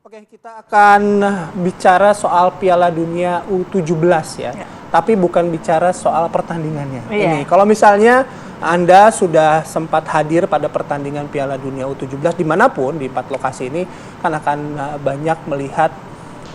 Oke, kita akan bicara soal Piala Dunia U17 ya. Tapi bukan bicara soal pertandingannya. Ini, kalau misalnya Anda sudah sempat hadir pada pertandingan Piala Dunia U17 dimanapun di 4 lokasi ini, kan akan banyak melihat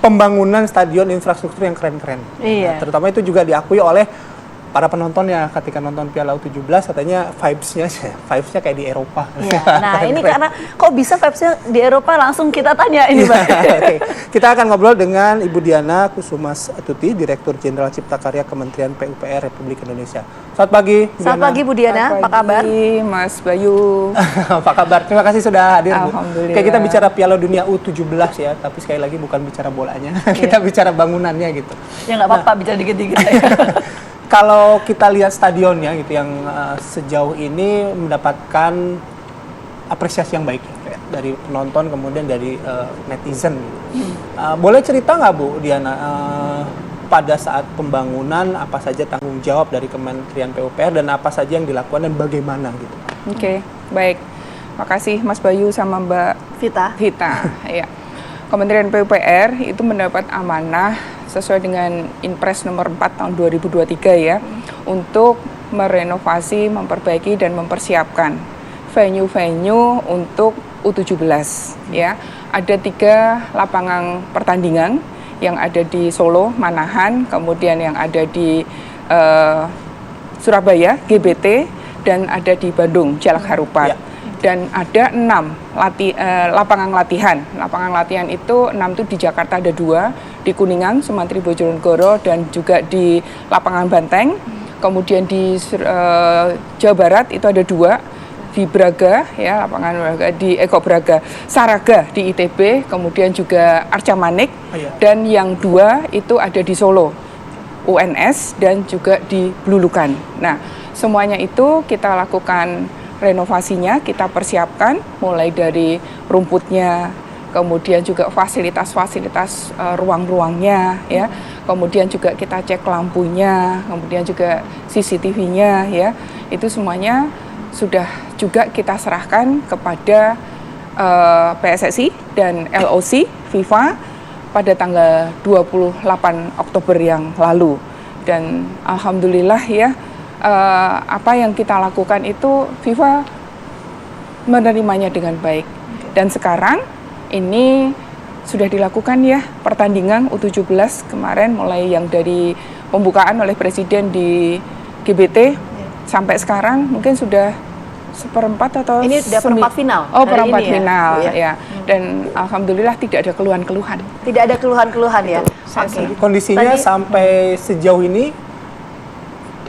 pembangunan stadion infrastruktur yang keren-keren. Nah, terutama itu juga diakui oleh para penonton ya, ketika nonton Piala U17 katanya vibes-nya kayak di Eropa. Nah ini karena kok bisa vibes-nya di Eropa, langsung kita tanya ini Mbak. Oke. Kita akan ngobrol dengan Ibu Diana Kusumastuti, Direktur Jenderal Cipta Karya Kementerian PUPR Republik Indonesia. Selamat pagi, Bu Selamat pagi Bu Diana, apa kabar? Mas Bayu. Apa kabar? Terima kasih sudah hadir, Bu. Alhamdulillah. Oke, kita bicara Piala Dunia U17 ya, tapi sekali lagi bukan bicara bolanya, kita bicara bangunannya gitu. Ya nggak apa-apa, bicara dikit-dikit. Kalau kita lihat stadionnya gitu yang sejauh ini mendapatkan apresiasi yang baik ya, dari penonton kemudian dari netizen. Boleh cerita nggak Bu Diana pada saat pembangunan apa saja tanggung jawab dari Kementerian PUPR dan apa saja yang dilakukan dan bagaimana gitu? Oke, baik. Makasih Mas Bayu sama Mbak Vita. Ya. Kementerian PUPR itu mendapat amanah sesuai dengan Inpres nomor 4 tahun 2023 ya, untuk merenovasi, memperbaiki dan mempersiapkan venue-venue untuk U17 ya. Ada 3 lapangan pertandingan yang ada di Solo, Manahan, kemudian yang ada di Surabaya, GBT, dan ada di Bandung, Jalak Harupat. Ya. Dan ada 6 lapangan latihan. Lapangan latihan itu 6 itu di Jakarta ada 2, di Kuningan, Sumantri, Bojonegoro, dan juga di lapangan Banteng. Kemudian di Jawa Barat itu ada 2, di Braga, ya lapangan Braga, di Eko Braga, Saraga di ITB, kemudian juga Arca Manik, dan yang 2 itu ada di Solo, UNS, dan juga di Blulukan. Nah, semuanya itu kita lakukan renovasinya, kita persiapkan mulai dari rumputnya, kemudian juga fasilitas-fasilitas ruang-ruangnya ya, kemudian juga kita cek lampunya, kemudian juga CCTV-nya ya, itu semuanya sudah juga kita serahkan kepada PSSI dan LOC FIFA pada tanggal 28 Oktober yang lalu. Dan alhamdulillah ya, apa yang kita lakukan itu FIFA menerimanya dengan baik. Dan sekarang ini sudah dilakukan ya pertandingan U17 kemarin, mulai yang dari pembukaan oleh Presiden di GBT sampai sekarang mungkin sudah seperempat atau ini sudah perempat final. Oh, perempat final ya. Dan alhamdulillah tidak ada keluhan-keluhan. Tidak ada keluhan-keluhan ya. Kondisinya sampai sejauh ini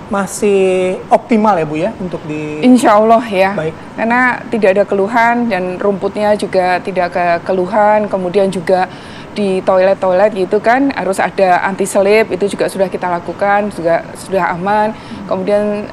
masih optimal ya Bu ya untuk di Insya Allah ya. Baik. Karena tidak ada keluhan dan rumputnya juga tidak ada keluhan, kemudian juga di toilet-toilet gitu kan harus ada anti selip, itu juga sudah kita lakukan, juga sudah aman. Kemudian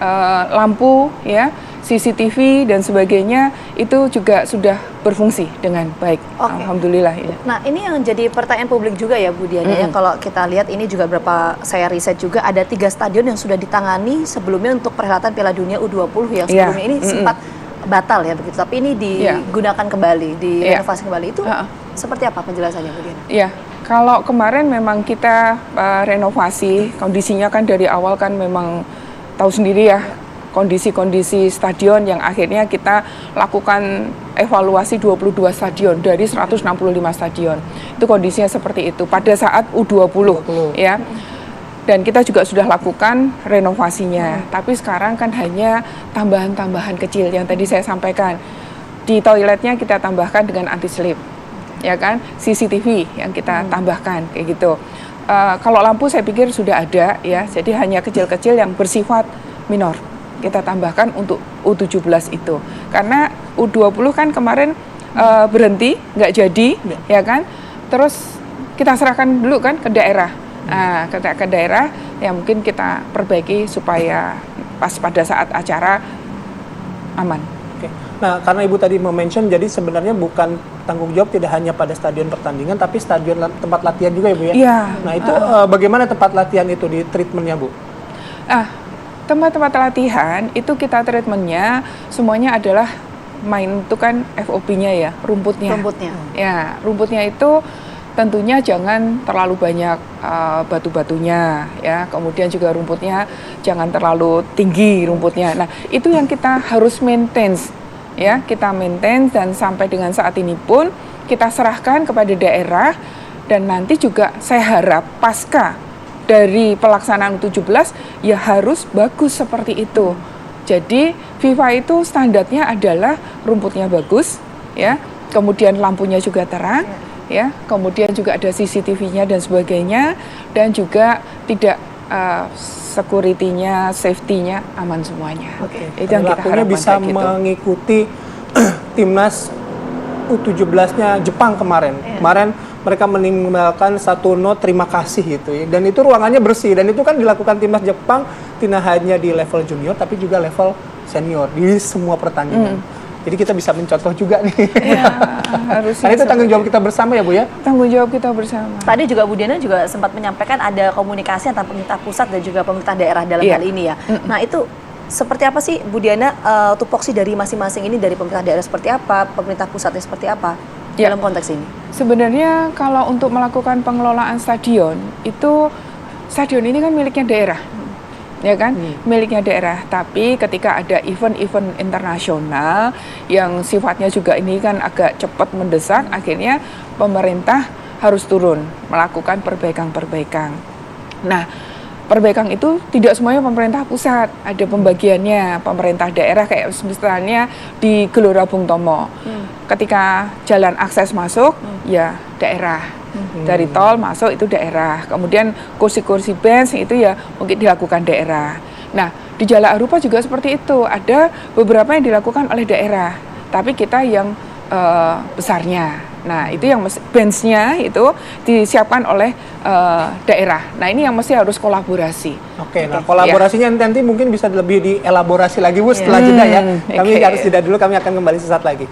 lampu ya, CCTV dan sebagainya itu juga sudah berfungsi dengan baik. Alhamdulillah ya. Nah ini yang jadi pertanyaan publik juga ya Bu Diana ya, kalau kita lihat ini juga berapa saya riset juga ada 3 stadion yang sudah ditangani sebelumnya untuk perhelatan Piala Dunia U20 yang sebelumnya ini sempat batal ya begitu, tapi ini digunakan kembali, direnovasi kembali, itu seperti apa penjelasannya Bu Diana? Ya, kalau kemarin memang kita renovasi, kondisinya kan dari awal kan memang tahu sendiri ya, kondisi-kondisi stadion yang akhirnya kita lakukan evaluasi 22 stadion dari 165 stadion. Itu kondisinya seperti itu pada saat U20 ya. Dan kita juga sudah lakukan renovasinya. Tapi sekarang kan hanya tambahan-tambahan kecil yang tadi saya sampaikan. Di toiletnya kita tambahkan dengan anti slip. Ya kan? CCTV yang kita tambahkan kayak gitu. Kalau lampu saya pikir sudah ada ya. Jadi hanya kecil-kecil yang bersifat minor kita tambahkan untuk U17 itu. Karena U20 kan kemarin berhenti, nggak jadi, ya kan? Terus kita serahkan dulu kan ke daerah. Nah, ke daerah yang mungkin kita perbaiki supaya pas pada saat acara aman. Oke. Nah, karena Ibu tadi mention, jadi sebenarnya bukan tanggung jawab tidak hanya pada stadion pertandingan, tapi stadion tempat latihan juga ya Bu ya? Iya. Nah itu bagaimana tempat latihan itu di treatmentnya Bu? Tempat-tempat latihan itu kita treatmentnya semuanya adalah main itu kan FOB-nya ya, rumputnya. Rumputnya. Ya, rumputnya itu tentunya jangan terlalu banyak batu-batunya ya. Kemudian juga rumputnya jangan terlalu tinggi rumputnya. Nah, itu yang kita harus maintain ya, kita maintain dan sampai dengan saat ini pun kita serahkan kepada daerah dan nanti juga saya harap pasca dari pelaksanaan 17 ya harus bagus seperti itu. Jadi FIFA itu standarnya adalah rumputnya bagus ya, kemudian lampunya juga terang ya, kemudian juga ada CCTV-nya dan sebagainya, dan juga tidak security-nya, safety-nya aman semuanya. Itu yang kita harapkan bisa gitu. Mengikuti timnas U17-nya Jepang kemarin. Kemarin mereka meninggalkan satu note terima kasih gitu ya. Dan itu ruangannya bersih, dan itu kan dilakukan timnas Jepang tidak hanya di level junior tapi juga level senior di semua pertandingan. Jadi kita bisa mencontoh juga nih. Ya, harusnya. Karena itu tanggung jawab kita bersama ya Bu ya. Tanggung jawab kita bersama. Tadi juga Bu Diana juga sempat menyampaikan ada komunikasi antara pemerintah pusat dan juga pemerintah daerah dalam hal ini ya. Nah itu seperti apa sih Bu Diana, tupoksi dari masing-masing ini, dari pemerintah daerah seperti apa, pemerintah pusatnya seperti apa dalam konteks ini? Sebenarnya kalau untuk melakukan pengelolaan stadion, itu stadion ini kan miliknya daerah. Ya kan, miliknya daerah. Tapi ketika ada event-event internasional yang sifatnya juga ini kan agak cepat mendesak, akhirnya pemerintah harus turun melakukan perbaikan-perbaikan. Nah, perbaikan itu tidak semuanya pemerintah pusat, ada pembagiannya. Pemerintah daerah kayak misalnya di Gelora Bung Tomo, ketika jalan akses masuk, ya daerah. Dari tol masuk itu daerah, kemudian kursi-kursi bench itu ya mungkin dilakukan daerah. Nah, di Jalak Harupat juga seperti itu, ada beberapa yang dilakukan oleh daerah, tapi kita yang besarnya. Nah, itu yang bench-nya itu disiapkan oleh daerah. Nah, ini yang mesti harus kolaborasi. Oke, nah kolaborasinya nanti mungkin bisa lebih dielaborasi lagi Bu setelah jeda ya. Kami harus jeda dulu, kami akan kembali sesaat lagi.